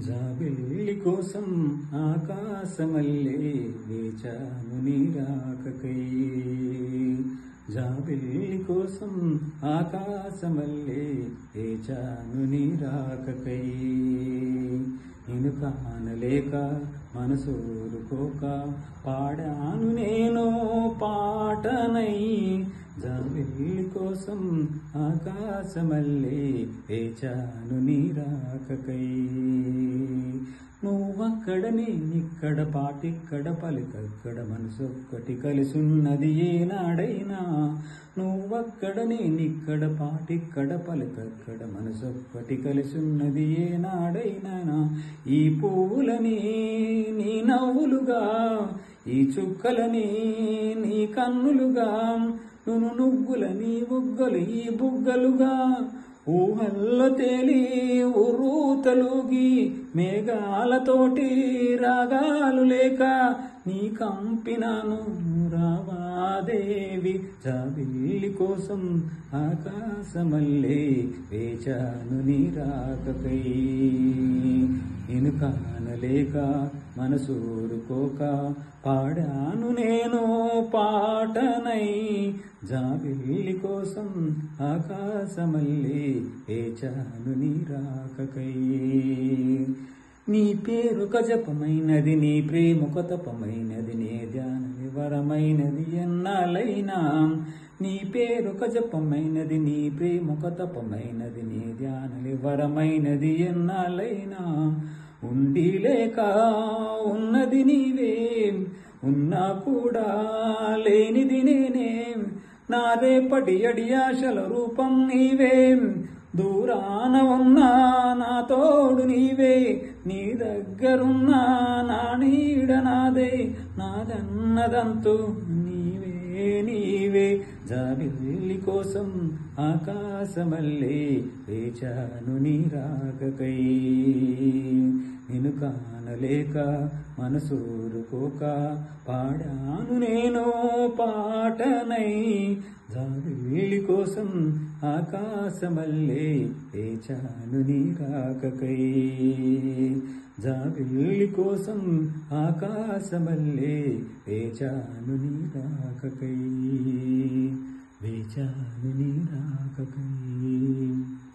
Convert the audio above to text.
జాబిల్లి కోసం ఆకాశమల్లే వేచాను నీ రాకకై. జాబిల్లి కోసం ఆకాశమల్లే వేచాను నీ రాకకై. నిన్ను కానలేక మనసూరుకోక పాడాను నేను పాటనై. జాబిల్లి కోసం ఆకాశమల్లే వేచాను నీ రాకకై. నువ్వక్కడ నేనిక్కడ పాటిక్కడ పలికక్కడ మనసొక్కటి కలిసున్నది ఏనాడైనా. నువ్వక్కడ నేనిక్కడ పాటిక్కడ పలికక్కడ మనసొక్కటి కలిసున్నది ఏనాడైనా. ఈ పువ్వులని నీ నవ్వులుగా, ఈ చుక్కలని నీ కన్నులుగా, నువ్వులని బుగ్గలు ఈ బుగ్గలుగా, ఊహల్లో తేలి ఉర్రూతలుగి మేఘాలతోటి రాగాలు లేక నీ కంపినాను రావాదేవి. జాబిల్లి కోసం ఆకాశమల్లే వేచాను నీ రాకకై. నిన్ను కానలేక మనసూరుకోక పాడాను నేను పాటనై. జాబిల్లి కోసం ఆకాశమల్లే వేచాను నీ రాకకై. నీ పేరొక జపమైనది, నీ ప్రేమొక తపమైనది, నీ ధ్యాన వివరమైనది ఎన్నాళ్ళైనా. నీ పేరొక జపమైనది, నీ ప్రేమొక తపమైనది, నీ ధ్యాన వివరమైనది ఎన్నాళ్ళైనా. ఉండి లేక ఉన్నది నీవే, ఉన్నా కూడా లేనిది నేనే. నాదేపటి అడి ఆశల రూపం నీవే, దూరాన ఉన్నా నా తోడు నీవే. నీ దగ్గరున్నా నా నీడ నాదే, నాదన్నదంతూ నీవే నీవే. జాబిల్లి కోసం ఆకాశమల్లే వేచాను నీ రాకకై. నిన్ను కానలేక మనసూరుకోక పాడాను నేను పాటనై. జాబిల్లి కోసం ఆకాశమల్లే వేచాను నీ రాకకై. జాబిల్లి కోసం ఆకాశమల్లే వేచాను నీ రాకకై. వేచాను నీ రాకకై.